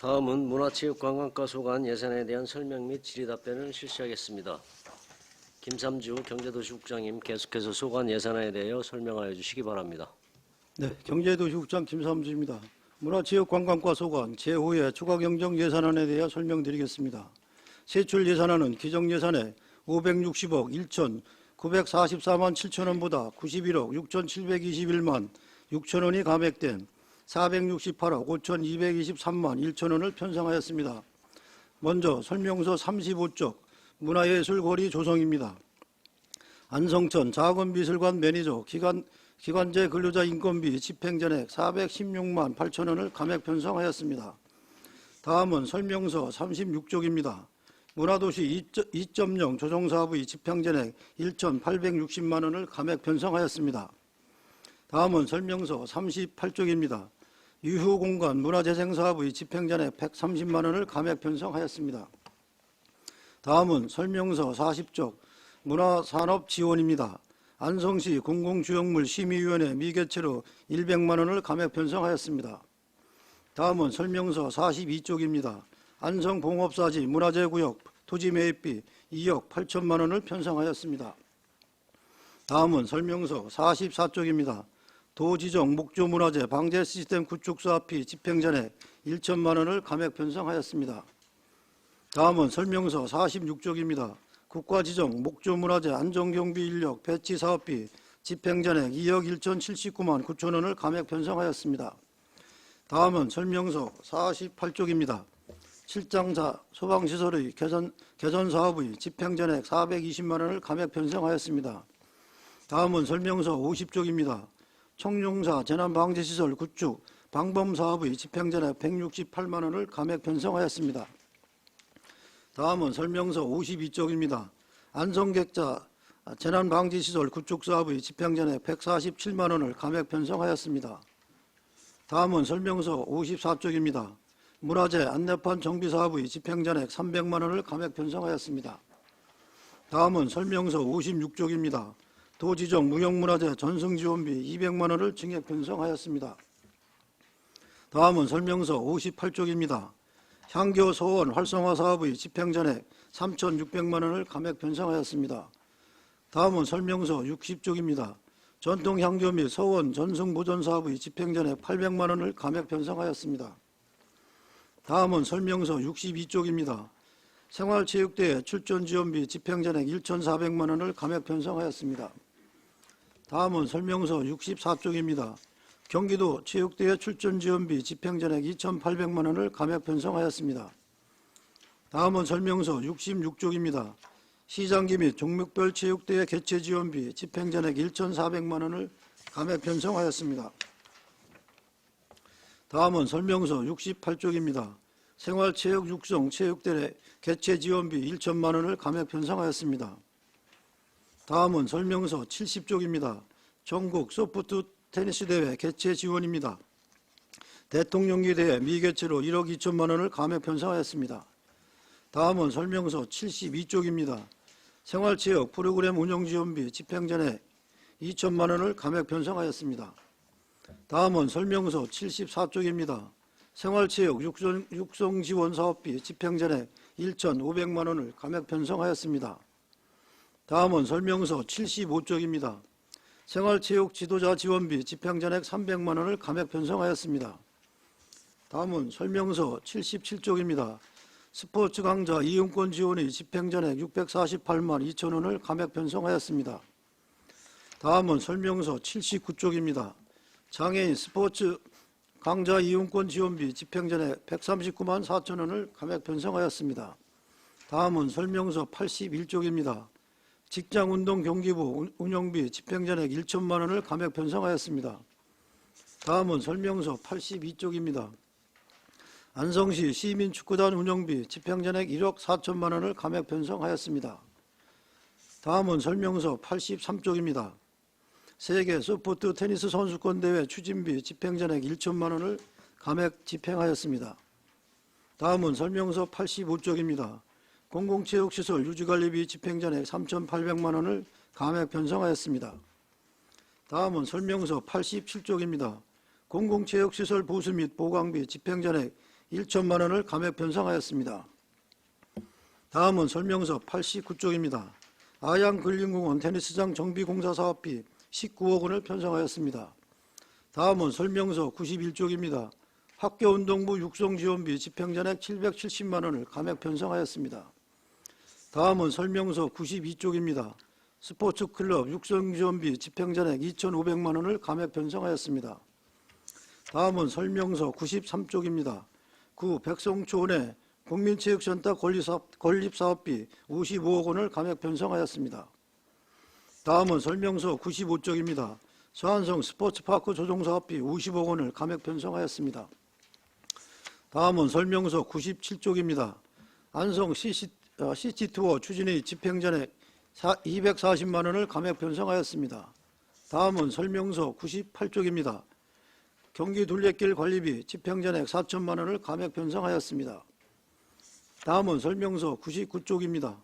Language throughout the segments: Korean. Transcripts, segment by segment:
다음은 문화체육관광과 소관 예산에 대한 설명 및 질의답변을 실시하겠습니다. 김삼주 경제도시국장님, 계속해서 소관 예산에 대하여 설명하여 주시기 바랍니다. 네, 경제도시국장 김삼주입니다. 문화체육관광과 소관 제5회 추가경정 예산안에 대해 설명드리겠습니다. 세출 예산안은 기정 예산에 560억 1,944만 7천원보다 91억 6,721만 6천원이 감액된 468억 5,223만 1천원을 편성하였습니다. 먼저 설명서 35쪽 문화예술거리 조성입니다. 안성천 작은미술관 매니저 기관제 근로자 인건비 집행전액 416만 8천원을 감액 편성하였습니다. 다음은 설명서 36쪽입니다. 문화도시 2.0 조정사업의 집행전액 1,860만원을 감액 편성하였습니다. 다음은 설명서 38쪽입니다. 유휴공간 문화재생사업의 집행전액 130만원을 감액 편성하였습니다. 다음은 설명서 40쪽 문화산업지원입니다. 안성시 공공주역물 심의위원회 미개체로 100만원을 감액 편성하였습니다. 다음은 설명서 42쪽입니다. 안성봉업사지 문화재구역 토지매입비 2억 8천만원을 편성하였습니다. 다음은 설명서 44쪽입니다. 도지정 목조문화재 방제시스템 구축사업비 집행전액 1천만원을 감액 편성하였습니다. 다음은 설명서 46쪽입니다. 국가지정 목조문화재 안전경비인력 배치사업비 집행전액 2억 1,079만 9천원을 감액 편성하였습니다. 다음은 설명서 48쪽입니다. 실장사 소방시설의 개선사업의 집행전액 420만원을 감액 편성하였습니다. 다음은 설명서 50쪽입니다. 청룡사 재난방지시설 구축 방범사업의 집행전액 168만원을 감액 편성하였습니다. 다음은 설명서 52쪽입니다. 안성객자 재난방지시설 구축사업의 집행전액 147만원을 감액 편성하였습니다. 다음은 설명서 54쪽입니다. 문화재 안내판 정비사업의 집행전액 300만원을 감액 편성하였습니다. 다음은 설명서 56쪽입니다. 도지정 무형문화재 전승지원비 200만원을 증액 편성하였습니다. 다음은 설명서 58쪽입니다. 향교 소원 활성화 사업의 집행전액 3,600만원을 감액 편성하였습니다. 다음은 설명서 60쪽입니다. 전통향교 및 서원 전승보존 사업의 집행전액 800만원을 감액 편성하였습니다. 다음은 설명서 62쪽입니다. 생활체육대회 출전지원비 집행전액 1,400만원을 감액 편성하였습니다. 다음은 설명서 64쪽입니다. 경기도 체육대회 출전지원비 집행전액 2,800만원을 감액 편성하였습니다. 다음은 설명서 66쪽입니다. 시장기 및 종목별 체육대회 개최지원비 집행전액 1,400만원을 감액 편성하였습니다. 다음은 설명서 68쪽입니다. 생활체육 육성 체육대회 개최지원비 1천만원을 감액 편성하였습니다. 다음은 설명서 70쪽입니다. 전국 소프트 테니스대회 개최지원입니다. 대통령기대회 미개체로 1억 2천만원을 감액 편성하였습니다. 다음은 설명서 72쪽입니다. 생활체육 프로그램 운영지원비 집행전액 2천만원을 감액 편성하였습니다. 다음은 설명서 74쪽입니다. 생활체육 육성지원사업비 집행전액 1,500만원을 감액 편성하였습니다. 다음은 설명서 75쪽입니다. 생활체육 지도자 지원비 집행전액 300만원을 감액 편성하였습니다. 다음은 설명서 77쪽입니다. 스포츠 강좌 이용권 지원의 집행전액 648만 2천원을 감액 편성하였습니다. 다음은 설명서 79쪽입니다. 장애인 스포츠 강좌 이용권 지원비 집행전액 139만 4천원을 감액 편성하였습니다. 다음은 설명서 81쪽입니다. 직장운동 경기부 운영비 집행전액 1천만원을 감액 편성하였습니다. 다음은 설명서 82쪽입니다. 안성시 시민축구단 운영비 집행전액 1억 4천만원을 감액 편성하였습니다. 다음은 설명서 83쪽입니다. 세계 소프트 테니스 선수권대회 추진비 집행전액 1천만원을 감액 집행하였습니다. 다음은 설명서 85쪽입니다. 공공체육시설 유지관리비 집행전액 3,800만원을 감액 편성하였습니다. 다음은 설명서 87쪽입니다. 공공체육시설 보수 및 보강비 집행전액 1천만 원을 감액 변상하였습니다. 다음은 설명서 89쪽입니다. 아양근린공원 테니스장 정비공사 사업비 19억 원을 편성하였습니다. 다음은 설명서 91쪽입니다. 학교운동부 육성지원비 집행잔액 770만 원을 감액 편성하였습니다. 다음은 설명서 92쪽입니다. 스포츠클럽 육성지원비 집행잔액 2,500만 원을 감액 편성하였습니다. 다음은 설명서 93쪽입니다. 구 백성촌의 국민체육센터 건립사업비 55억 원을 감액 편성하였습니다. 다음은 설명서 95쪽입니다. 서안성 스포츠파크 조성사업비 50억 원을 감액 편성하였습니다. 다음은 설명서 97쪽입니다. 안성 시티투어 추진의 집행잔액 240만 원을 감액 편성하였습니다. 다음은 설명서 98쪽입니다. 경기 둘레길 관리비 집행잔액 4천만 원을 감액 편성하였습니다. 다음은 설명서 99쪽입니다.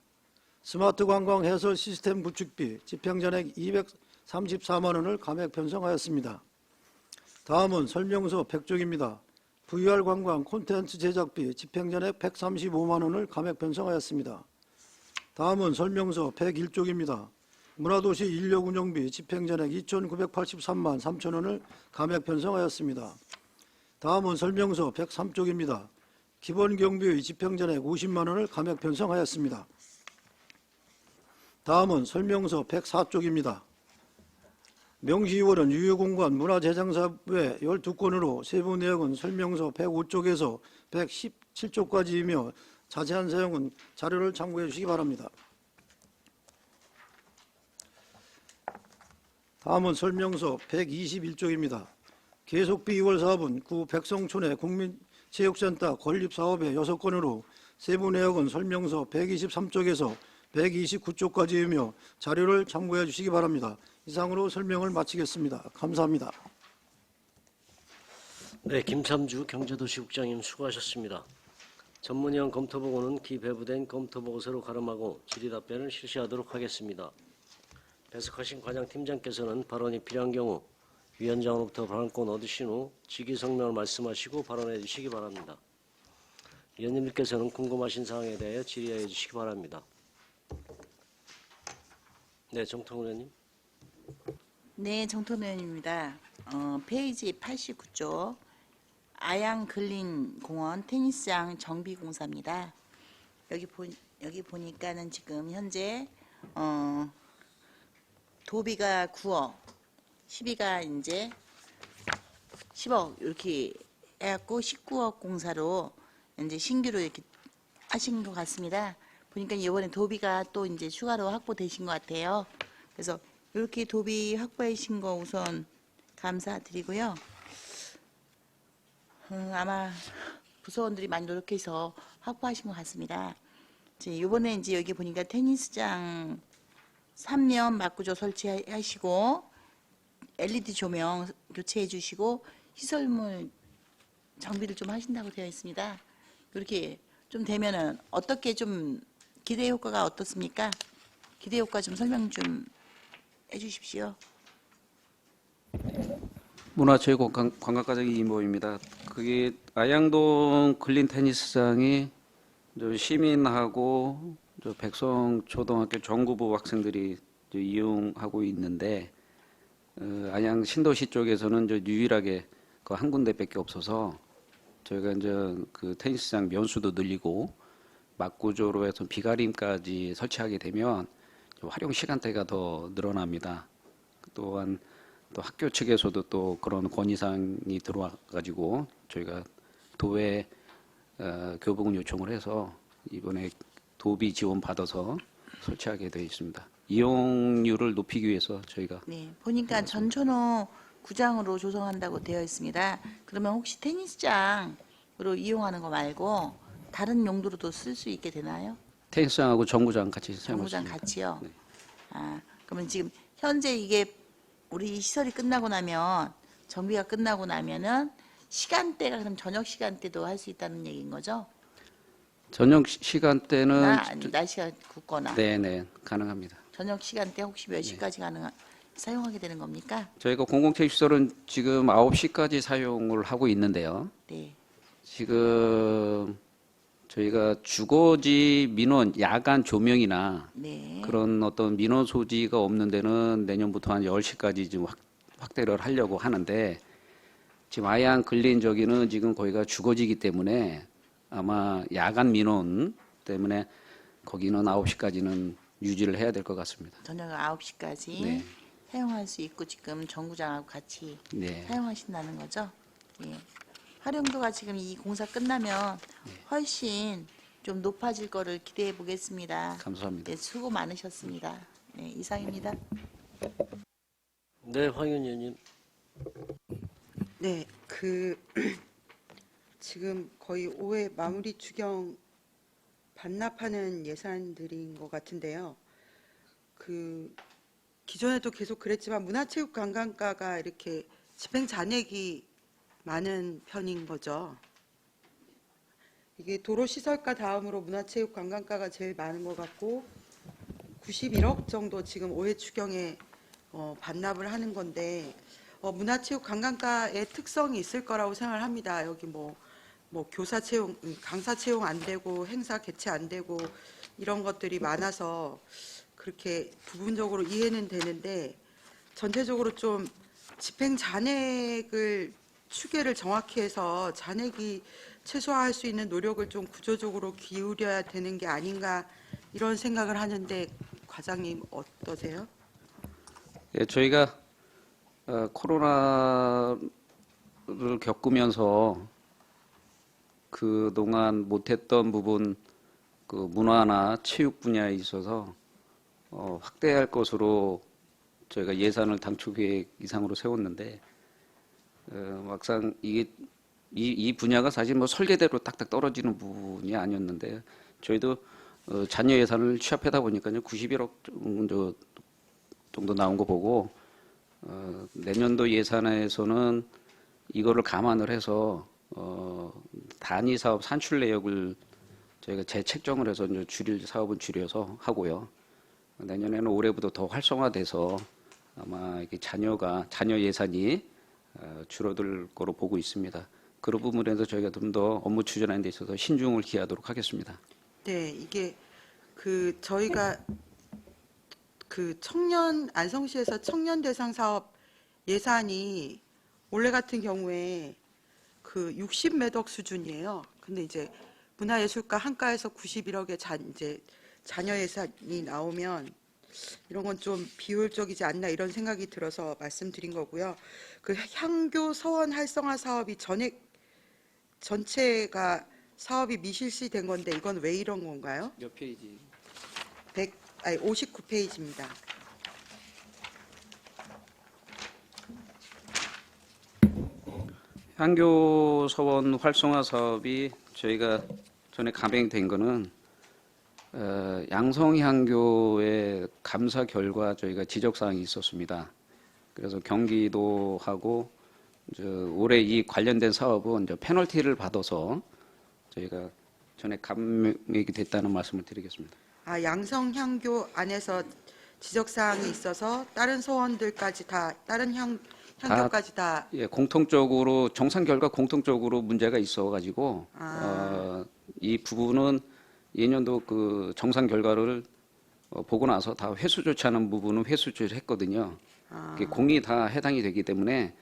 스마트 관광 해설 시스템 구축비 집행잔액 234만 원을 감액 편성하였습니다. 다음은 설명서 100쪽입니다. VR 관광 콘텐츠 제작비 집행잔액 135만 원을 감액 편성하였습니다. 다음은 설명서 101쪽입니다. 문화도시 인력 운영비 집행잔액 2,983만 3천 원을 감액 편성하였습니다. 다음은 설명서 103쪽입니다. 기본경비의 집행잔액 50만 원을 감액 편성하였습니다. 다음은 설명서 104쪽입니다. 명시의원은 유효공간 문화재장사회 12건으로 세부 내역은 설명서 105쪽에서 117쪽까지이며 자세한 사용은 자료를 참고해 주시기 바랍니다. 다음은 설명서 121쪽입니다. 계속비 2월 사업은 구 백성촌의 국민체육센터 건립사업의 6건으로 세부 내역은 설명서 123쪽에서 129쪽까지이며 자료를 참고해 주시기 바랍니다. 이상으로 설명을 마치겠습니다. 감사합니다. 네, 김삼주 경제도시국장님 수고하셨습니다. 전문위원 검토보고는 기배부된 검토보고서로 가름하고 질의답변을 실시하도록 하겠습니다. 배석하신 과장팀장께서는 발언이 필요한 경우 위원장으로부터 발언권 얻으신 후 직위성명을 말씀하시고 발언해 주시기 바랍니다. 위원님들께서는 궁금하신 사항에 대해 질의해 주시기 바랍니다. 네, 정통훈 의원님. 네, 정통훈 의원입니다. 페이지 89쪽 아양근린공원 테니스장 정비공사입니다. 여기 보니까는 지금 현재 도비가 9억, 시비가 이제 10억 이렇게 해갖고 19억 공사로 이제 신규로 이렇게 하신 것 같습니다. 보니까 이번에 도비가 또 이제 추가로 확보되신 것 같아요. 그래서 이렇게 도비 확보해 주신 거 우선 감사드리고요. 아마 부서원들이 많이 노력해서 확보하신 것 같습니다. 이번에 이제 여기 보니까 테니스장 3면 막구조 설치하시고 LED 조명 교체해 주시고 시설물 정비를 좀 하신다고 되어 있습니다. 이렇게 좀 되면은 어떻게 좀 기대 효과가 어떻습니까? 기대 효과 좀 설명 좀 해주십시오. 문화체육관광과장 이인보입니다. 그게 아양동 근린 테니스장이 시민하고 백성초등학교 정구부 학생들이 이용하고 있는데 안양 신도시 쪽에서는 유일하게 그 한 군데밖에 없어서 저희가 이제 그 테니스장 면수도 늘리고 막구조로 해서 비가림까지 설치하게 되면 활용 시간대가 더 늘어납니다. 또한 또 학교 측에서도 또 그런 건의사항이 들어와 가지고 저희가 도에 교부금 요청을 해서 이번에 도비 지원 받아서 설치하게 되어 있습니다. 이용률을 높이기 위해서 저희가 네, 보니까 전천후 구장으로 조성한다고 되어 있습니다. 그러면 혹시 테니스장으로 이용하는 거 말고 다른 용도로도 쓸 수 있게 되나요? 테니스장하고 정구장 같이 사용할 수 정구장 있습니다. 같이요. 네. 아, 그러면 지금 현재 이게 우리 시설이 끝나고 나면 정비가 끝나고 나면은 시간대가 그럼 저녁 시간대도 할 수 있다는 얘기인 거죠? 저녁 시간대는 날씨가 굳거나 네네 가능합니다. 저녁 시간대 혹시 몇 시까지 사용하게 되는 겁니까? 저희가 공공체육시설은 지금 9시까지 사용을 하고 있는데요. 네. 지금 저희가 주거지 민원 야간 조명이나 네. 그런 어떤 민원 소지가 없는 데는 내년부터 한 10시까지 좀 확대를 하려고 하는데 지금 아양 근린 저기는 지금 거기가 주거지이기 때문에 아마 야간 민원 때문에 거기는 9시까지는 유지를 해야 될 것 같습니다. 저녁 9시까지 네. 사용할 수 있고 지금 정구장하고 같이 네. 사용하신다는 거죠? 예. 활용도가 지금 이 공사 끝나면 훨씬 좀 높아질 거를 기대해 보겠습니다. 감사합니다. 네, 수고 많으셨습니다. 네, 이상입니다. 네, 황윤 의원님. 네, 지금 거의 5회 마무리 추경 반납하는 예산들인 것 같은데요. 기존에도 계속 그랬지만 문화체육관광과가 이렇게 집행 잔액이 많은 편인 거죠. 이게 도로시설과 다음으로 문화체육관광과가 제일 많은 것 같고 91억 정도 지금 5회 추경에 반납을 하는 건데 문화체육관광과의 특성이 있을 거라고 생각을 합니다. 여기 뭐 교사 채용, 강사 채용 안 되고 행사 개최 안 되고 이런 것들이 많아서 그렇게 부분적으로 이해는 되는데 전체적으로 좀 집행 잔액을 추계를 정확히 해서 잔액이 최소화할 수 있는 노력을 좀 구조적으로 기울여야 되는 게 아닌가 이런 생각을 하는데 과장님 어떠세요? 예, 저희가 코로나를 겪으면서 그동안 못했던 부분 그 문화나 체육 분야에 있어서 확대할 것으로 저희가 예산을 당초 계획 이상으로 세웠는데 막상 이게 이 분야가 사실 뭐 설계대로 딱딱 떨어지는 부분이 아니었는데 저희도 잔여 예산을 취합하다 보니까요 91억 정도 나온 거 보고 내년도 예산에서는 이거를 감안을 해서 단위 사업 산출 내역을 저희가 재책정을 해서 이제 줄일 사업은 줄여서 하고요. 내년에는 올해부터 더 활성화돼서 아마 이게 잔여 예산이 줄어들 거로 보고 있습니다. 그런 부분에서 저희가 좀 더 업무 추진하는 데 있어서 신중을 기하도록 하겠습니다. 네, 이게 저희가 안성시에서 청년 대상 사업 예산이 올해 같은 경우에 60매덕 수준이에요. 근데 이제 문화예술가 한가에서 91억의 이제 잔여 예산이 나오면 이런 건 좀 비효율적이지 않나 이런 생각이 들어서 말씀드린 거고요. 향교 서원 활성화 사업이 전체가 사업이 미실시된 건데 이건 왜 이런 건가요? 몇 페이지? 59페이지입니다. 향교 서원 활성화 사업이 저희가 전에 감행된 거는 양성향교의 감사 결과 저희가 지적 사항이 있었습니다. 그래서 경기도하고 올해 이 관련된 사업은 이제 페널티를 받아서 저희가 전에 감액이 됐다는 말씀을 드리겠습니다. 양성향교 안에서 지적 사항이 있어서 다른 소원들까지 다른 향교까지 다 예, 공통적으로 정상 결과 공통적으로 문제가 있어가지고 이 부분은 예년도 그 정상 결과를 보고 나서 다 회수 조치하는 부분은 회수 조치를 했거든요. 공이 다 해당이 되기 때문에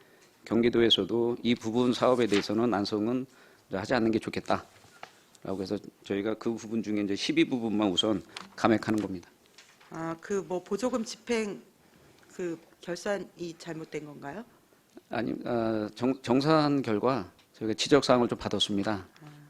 경기도에서도 이 부분 사업에 대해서는 안성은 하지 않는 게 좋겠다라고 해서 저희가 그 부분 중에 이제 12부분만 우선 감액하는 겁니다. 보조금 집행 결산이 잘못된 건가요? 아니, 정산 결과 저희가 지적 사항을 좀 받았습니다.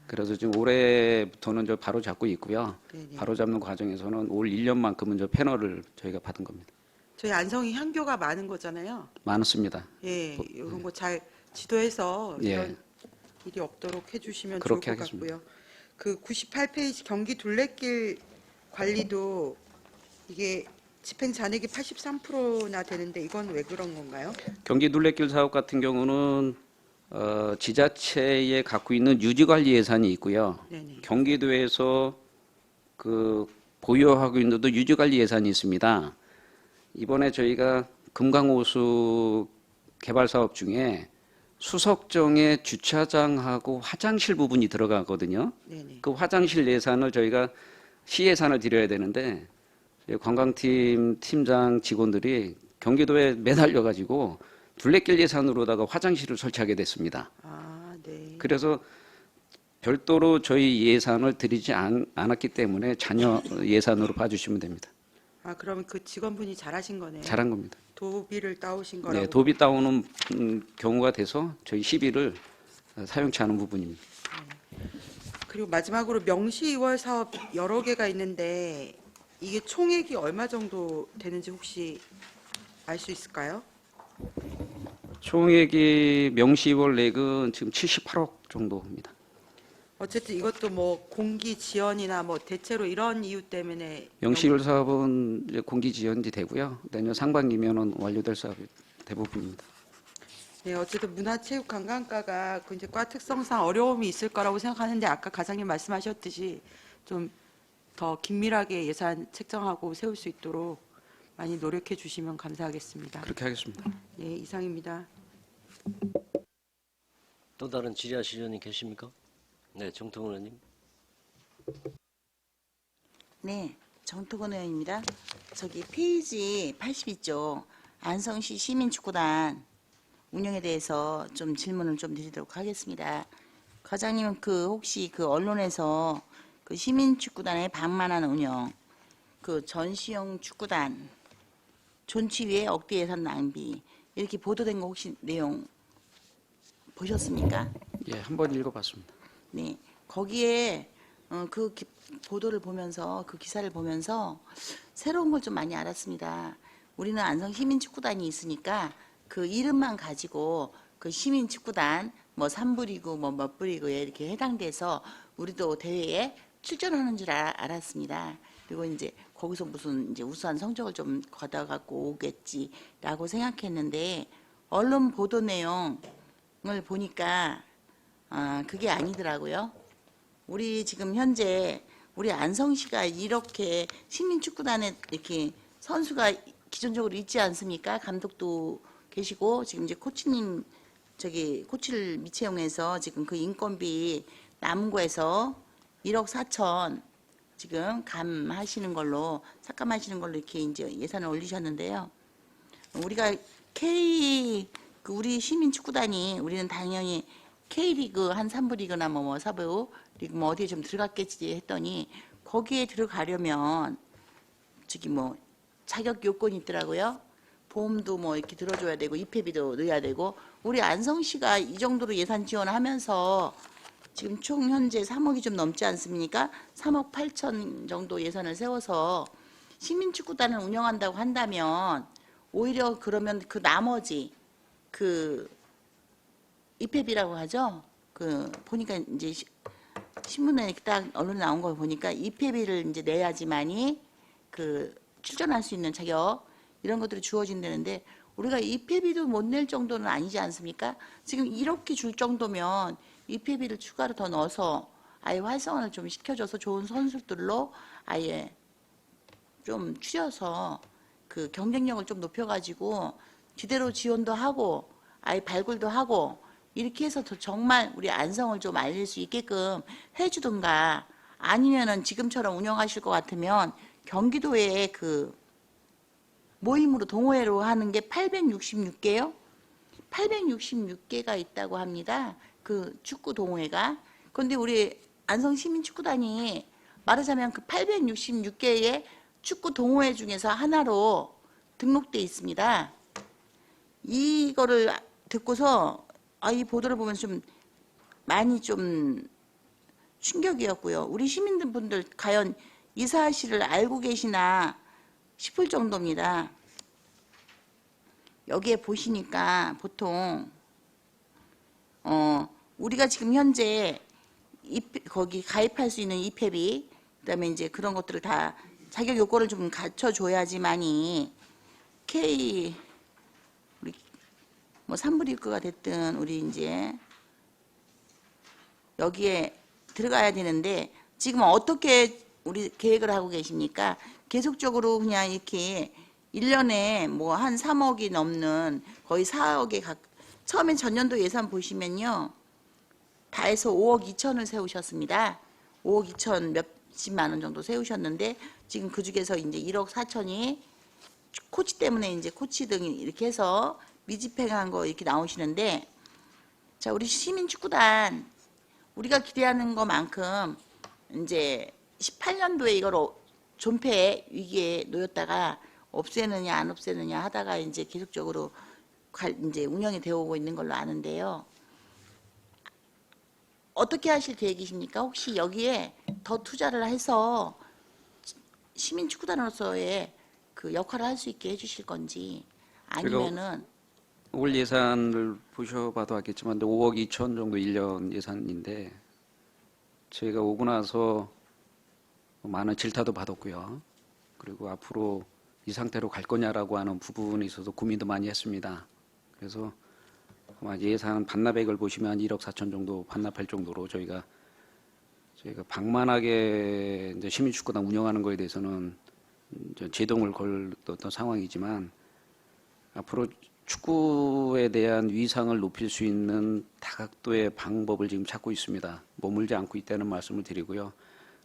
그래서 지금 올해부터는 바로 잡고 있고요. 네네. 바로 잡는 과정에서는 올 1년만큼은 패널을 저희가 받은 겁니다. 저희 안성이 향교가 많은 거잖아요. 많습니다. 예, 이런 거 잘 지도해서 예. 이런 일이 없도록 해주시면 좋을 그렇게 것 하겠습니다. 같고요. 98페이지 경기 둘레길 관리도 이게 집행 잔액이 83%나 되는데 이건 왜 그런 건가요? 경기 둘레길 사업 같은 경우는 지자체에 갖고 있는 유지관리 예산이 있고요. 네네. 경기도에서 보유하고 있는 또 유지관리 예산이 있습니다. 이번에 저희가 금강호수 개발 사업 중에 수석정에 주차장하고 화장실 부분이 들어가거든요. 네네. 그 화장실 예산을 저희가 시 예산을 드려야 되는데 관광팀 팀장 직원들이 경기도에 매달려 가지고 둘레길 예산으로다가 화장실을 설치하게 됐습니다. 아, 네. 그래서 별도로 저희 예산을 드리지 않았기 때문에 잔여 예산으로 봐주시면 됩니다. 아, 그러면 그 직원분이 잘하신 거네요. 잘한 겁니다. 도비를 따오신 거라고. 네, 도비 따오는 경우가 돼서 저희 시비를 사용치 않은 부분입니다. 그리고 마지막으로 명시 2월 사업 여러 개가 있는데 이게 총액이 얼마 정도 되는지 혹시 알 수 있을까요? 총액이 명시월 렉은 지금 78억 정도입니다. 어쨌든 이것도 뭐 공기 지연이나 뭐 대체로 이런 이유 때문에 명시월 사업은 이제 공기 지연이 되고요. 내년 상반기면은 완료될 사업이 대부분입니다. 네, 어쨌든 문화체육관광과가 그 이제 과 특성상 어려움이 있을 거라고 생각하는데 아까 과장님 말씀하셨듯이 좀 더 긴밀하게 예산 책정하고 세울 수 있도록 많이 노력해 주시면 감사하겠습니다. 그렇게 하겠습니다. 네, 이상입니다. 또 다른 질의하실 의원님 계십니까? 네, 정통훈 의원님. 네, 정토근 의원입니다. 저기 페이지 82쪽 안성시 시민축구단 운영에 대해서 좀 질문을 좀 드리도록 하겠습니다. 과장님은 그 혹시 그 언론에서 그 시민축구단의 방만한 운영, 그 전시용 축구단 존치 위에 억대 예산 낭비 이렇게 보도된 거 혹시 내용 보셨습니까? 예, 한번 읽어봤습니다. 네, 거기에 그 보도를 보면서 그 기사를 보면서 새로운 걸 좀 많이 알았습니다. 우리는 안성 시민축구단이 있으니까 그 이름만 가지고 그 시민축구단 뭐 3부 리그 뭐 몇 부 리그에 이렇게 해당돼서 우리도 대회에 출전하는 줄 알았습니다. 그리고 이제 거기서 무슨 이제 우수한 성적을 좀 거둬갖고 오겠지라고 생각했는데 언론 보도 내용을 보니까 그게 아니더라고요. 우리 지금 현재 우리 안성시가 이렇게 시민축구단에 이렇게 선수가 기존적으로 있지 않습니까? 감독도 계시고 지금 이제 코치님 저기 코치를 미채용해서 지금 그 인건비 남은 거에서 1억 4천 지금 삭감하시는 걸로 이렇게 이제 예산을 올리셨는데요. 우리가 우리 시민축구단이 우리는 당연히 K리그 한 3부 리그나 뭐 4부 리그 뭐 어디에 좀 들어갔겠지 했더니 거기에 들어가려면 저기 뭐 자격 요건이 있더라고요. 보험도 뭐 이렇게 들어줘야 되고 입회비도 넣어야 되고 우리 안성시가 이 정도로 예산 지원하면서 지금 총 현재 3억이 좀 넘지 않습니까? 3억 8천 정도 예산을 세워서 시민축구단을 운영한다고 한다면 오히려 그러면 그 나머지 그 입회비라고 하죠. 그 보니까 이제 신문에 딱 언론에 나온 거 보니까 입회비를 이제 내야지만이 그 출전할 수 있는 자격 이런 것들이 주어진다는데 우리가 입회비도 못 낼 정도는 아니지 않습니까? 지금 이렇게 줄 정도면 입회비를 추가로 더 넣어서 아예 활성화를 좀 시켜줘서 좋은 선수들로 아예 좀 추려서 그 경쟁력을 좀 높여가지고 제대로 지원도 하고 아예 발굴도 하고 이렇게 해서 더 정말 우리 안성을 좀 알릴 수 있게끔 해주든가 아니면은 지금처럼 운영하실 것 같으면 경기도에 그 모임으로 동호회로 하는 게 866개요? 866개가 있다고 합니다. 그 축구 동호회가. 그런데 우리 안성 시민축구단이 말하자면 그 866개의 축구 동호회 중에서 하나로 등록돼 있습니다. 이거를 듣고서 이 보도를 보면서 좀 많이 좀 충격이었고요. 우리 시민분들 과연 이 사실을 알고 계시나 싶을 정도입니다. 여기에 보시니까 보통 우리가 지금 현재 거기 가입할 수 있는 입회비 그다음에 이제 그런 것들을 다 자격 요건을 좀 갖춰줘야지만이 우리 뭐 3부 리그가 됐든 우리 이제 여기에 들어가야 되는데 지금 어떻게 우리 계획을 하고 계십니까? 계속적으로 그냥 이렇게 1년에 뭐 한 3억이 넘는 거의 4억에 처음에 전년도 예산 보시면요. 다 해서 5억 2천을 세우셨습니다. 5억 2천 몇십만 원 정도 세우셨는데 지금 그 중에서 이제 1억 4천이 코치 때문에 이제 코치 등 이렇게 해서 미집행한 거 이렇게 나오시는데 자, 우리 시민축구단 우리가 기대하는 것만큼 이제 18년도에 이걸 존폐 위기에 놓였다가 없애느냐 안 없애느냐 하다가 이제 계속적으로 이제 운영이 되어 오고 있는 걸로 아는데요. 어떻게 하실 계획이십니까? 혹시 여기에 더 투자를 해서 시민축구단으로서의 그 역할을 할 수 있게 해주실 건지 아니면은 올 예산을 보셔봐도 알겠지만 5억 2천 정도 1년 예산인데 저희가 오고 나서 많은 질타도 받았고요. 그리고 앞으로 이 상태로 갈 거냐라고 하는 부분에 있어서 고민도 많이 했습니다. 그래서 아마 예산 반납액을 보시면 한 1억 4천 정도 반납할 정도로 저희가 방만하게 이제 시민축구단 운영하는 거에 대해서는 이제 제동을 걸었던 상황이지만 앞으로 축구에 대한 위상을 높일 수 있는 다각도의 방법을 지금 찾고 있습니다. 머물지 않고 있다는 말씀을 드리고요.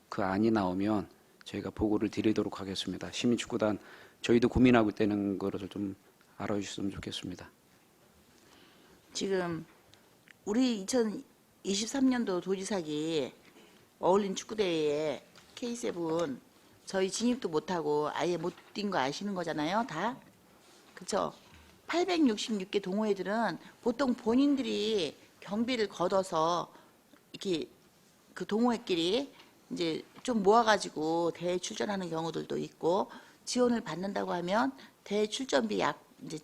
그 안이 나오면 저희가 보고를 드리도록 하겠습니다. 시민축구단 저희도 고민하고 있다는 것을 좀 알아주셨으면 좋겠습니다. 지금 우리 2023년도 도지사기 어울린 축구대회에 K7 저희 진입도 못하고 아예 못 뛴 거 아시는 거잖아요. 다. 그쵸? 866개 동호회들은 보통 본인들이 경비를 걷어서 이렇게 그 동호회끼리 이제 좀 모아가지고 대회 출전하는 경우들도 있고 지원을 받는다고 하면 대회 출전비 이제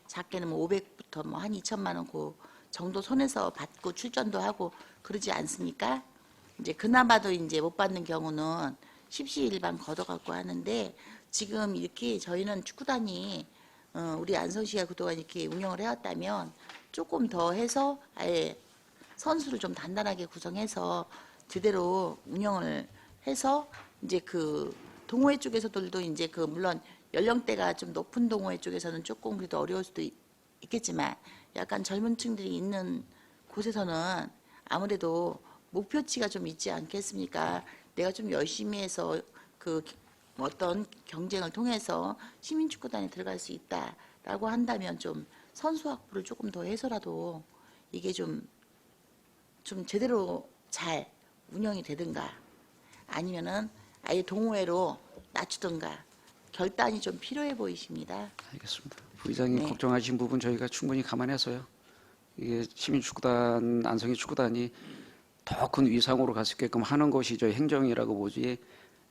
작게는 뭐 500부터 뭐 한 2천만 원 그 정도 손에서 받고 출전도 하고 그러지 않습니까? 이제 그나마도 이제 못 받는 경우는 십시일반 걷어갖고 하는데 지금 이렇게 저희는 축구단이 우리 안성시가 그동안 이렇게 운영을 해왔다면 조금 더 해서 아예 선수를 좀 단단하게 구성해서 제대로 운영을 해서 이제 그 동호회 쪽에서들도 이제 그 물론 연령대가 좀 높은 동호회 쪽에서는 조금 그래도 어려울 수도 있겠지만 약간 젊은 층들이 있는 곳에서는 아무래도 목표치가 좀 있지 않겠습니까? 내가 좀 열심히 해서 그 어떤 경쟁을 통해서 시민축구단에 들어갈 수 있다라고 한다면 좀 선수 확보를 조금 더 해서라도 이게 좀 제대로 잘 운영이 되든가 아니면은 아예 동호회로 낮추든가 결단이 좀 필요해 보이십니다. 알겠습니다. 부의장님 네. 걱정하신 부분 저희가 충분히 감안해서요. 이게 시민축구단, 안성희 축구단이 더 큰 위상으로 갈 수 있게끔 하는 것이 저희 행정이라고 보지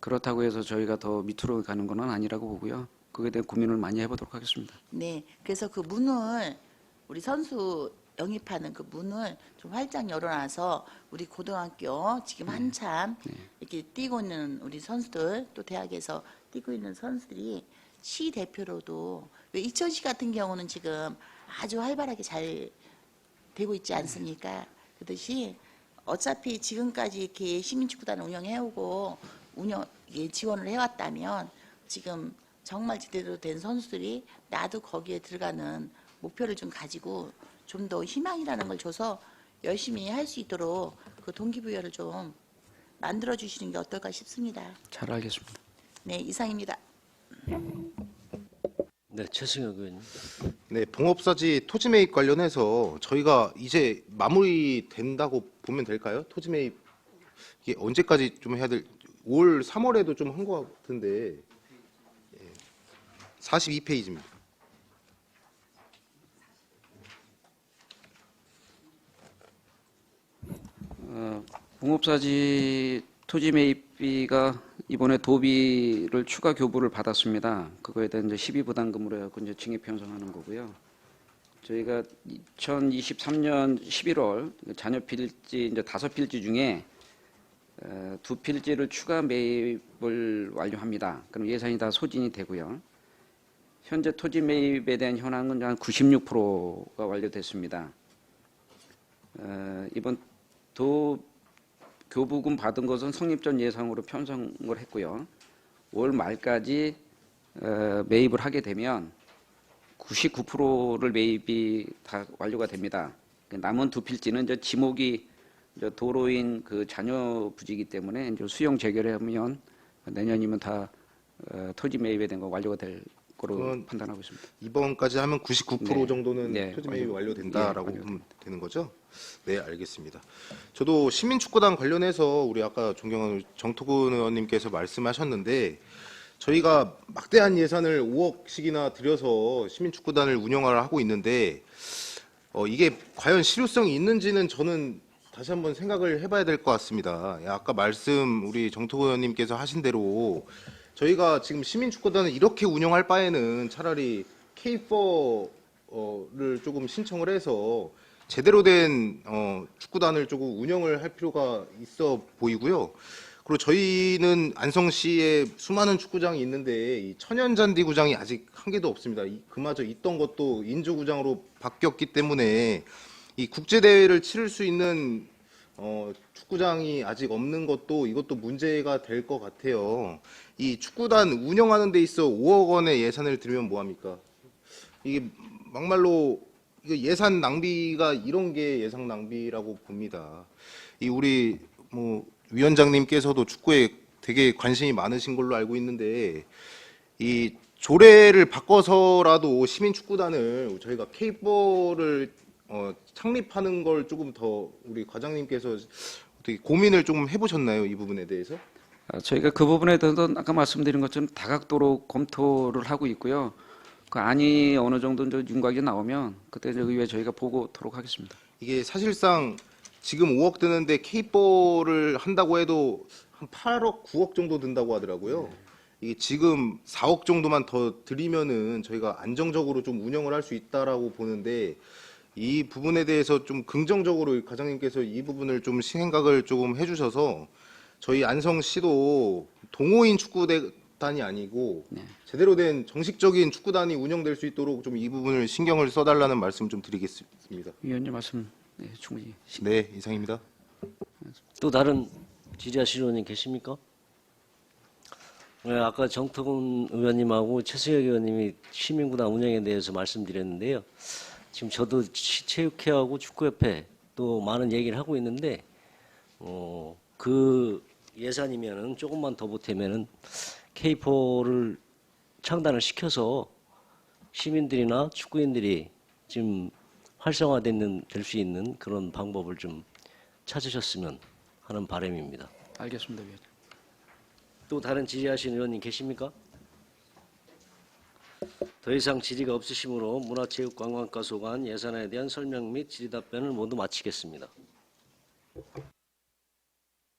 그렇다고 해서 저희가 더 밑으로 가는 건 아니라고 보고요. 그에 대한 고민을 많이 해보도록 하겠습니다. 네, 그래서 그 문을 우리 선수 영입하는 그 문을 좀 활짝 열어놔서 우리 고등학교 지금 한참 이렇게 뛰고 있는 우리 선수들 또 대학에서 뛰고 있는 선수들이 시 대표로도 왜 이천시 같은 경우는 지금 아주 활발하게 잘 되고 있지 않습니까? 그렇듯이 어차피 지금까지 이렇게 시민축구단을 운영해오고 지원을 해왔다면 지금 정말 제대로 된 선수들이 나도 거기에 들어가는 목표를 좀 가지고 좀 더 희망이라는 걸 줘서 열심히 할 수 있도록 그 동기부여를 좀 만들어 주시는 게 어떨까 싶습니다. 잘 알겠습니다. 네, 이상입니다. 네, 최승혁 의원님. 네, 봉업사지 토지 매입 관련해서 저희가 이제 마무리된다고 보면 될까요? 토지 매입 이게 언제까지 좀 해야 될? 올 3월에도 좀 한 것 같은데 42페이지입니다. 봉업사지 토지 매입비가 이번에 도비를 추가 교부를 받았습니다. 그거에 대한 이제 12부담금으로 해서 이제 징입 편성하는 거고요. 저희가 2023년 11월 잔여 필지 이제 5필지 중에 2필지를 추가 매입을 완료합니다. 그럼 예산이 다 소진이 되고요. 현재 토지 매입에 대한 현황은 한 96%가 완료됐습니다. 이번 교부금 받은 것은 성립 전 예상으로 편성을 했고요. 올 말까지 매입을 하게 되면 99%를 매입이 다 완료가 됩니다. 그 남은 두 필지는 이제 지목이 이제 도로인 그 잔여 부지이기 때문에 이제 수용 재개하면 내년이면 다 토지 매입에 된 거 완료가 될 거로 그건 판단하고 있습니다. 이번까지 하면 99% 네. 정도는 네, 토지 매입이 완료된다라고 네, 보면 되는 거죠? 네, 알겠습니다. 저도 시민축구단 관련해서 우리 아까 존경하는 정토근 의원님께서 말씀하셨는데 저희가 막대한 예산을 5억씩이나 들여서 시민축구단을 운영을 하고 있는데 이게 과연 실효성이 있는지는 저는 다시 한번 생각을 해봐야 될 것 같습니다. 아까 말씀 우리 정토근 의원님께서 하신 대로 저희가 지금 시민축구단을 이렇게 운영할 바에는 차라리 K4를 조금 신청을 해서 제대로 된 축구단을 조금 운영을 할 필요가 있어 보이고요. 그리고 저희는 안성시에 수많은 축구장이 있는데 이 천연잔디 구장이 아직 한 개도 없습니다. 그마저 있던 것도 인조구장으로 바뀌었기 때문에 이 국제대회를 치를 수 있는 축구장이 아직 없는 것도 이것도 문제가 될 것 같아요. 이 축구단 운영하는 데 있어 5억 원의 예산을 들이면 뭐합니까? 이게 막말로 이거 예산 낭비가 이런 게 예산 낭비라고 봅니다. 이 우리 뭐 위원장님께서도 축구에 되게 관심이 많으신 걸로 알고 있는데 이 조례를 바꿔서라도 시민축구단을 저희가 K4를 창립하는 걸 조금 더 우리 과장님께서 어떻게 고민을 좀 해보셨나요? 이 부분에 대해서? 저희가 그 부분에 대해서 아까 말씀드린 것처럼 다각도로 검토를 하고 있고요. 그 안이 어느 정도 이제 윤곽이 나오면 그때 이제 의회 저희가 보고토록 하겠습니다. 이게 사실상 지금 5억 드는데 K4를 한다고 해도 한 8억, 9억 정도 든다고 하더라고요. 이게 지금 4억 정도만 더 들이면은 저희가 안정적으로 좀 운영을 할 수 있다라고 보는데 이 부분에 대해서 좀 긍정적으로 과장님께서 이 부분을 좀 생각을 조금 해주셔서 저희 안성시도 동호인 축구단이 아니고 제대로 된 정식적인 축구단이 운영될 수 있도록 좀 이 부분을 신경을 써달라는 말씀 좀 드리겠습니다. 위원님 말씀 충분히 네, 이상입니다. 또 다른 질의하실 의원님 계십니까? 네, 아까 정토근 의원님하고 최수혁 의원님이 시민구단 운영에 대해서 말씀드렸는데요. 지금 저도 체육회하고 축구협회 또 많은 얘기를 하고 있는데 그 예산이면은 조금만 더 보태면은 K4를 창단을 시켜서 시민들이나 축구인들이 지금 활성화될 수 있는 그런 방법을 좀 찾으셨으면 하는 바람입니다. 알겠습니다, 위원님. 또 다른 질의하시는 의원님 계십니까? 더 이상 질의가 없으시므로 문화체육관광과 소관 예산에 대한 설명 및 질의 답변을 모두 마치겠습니다.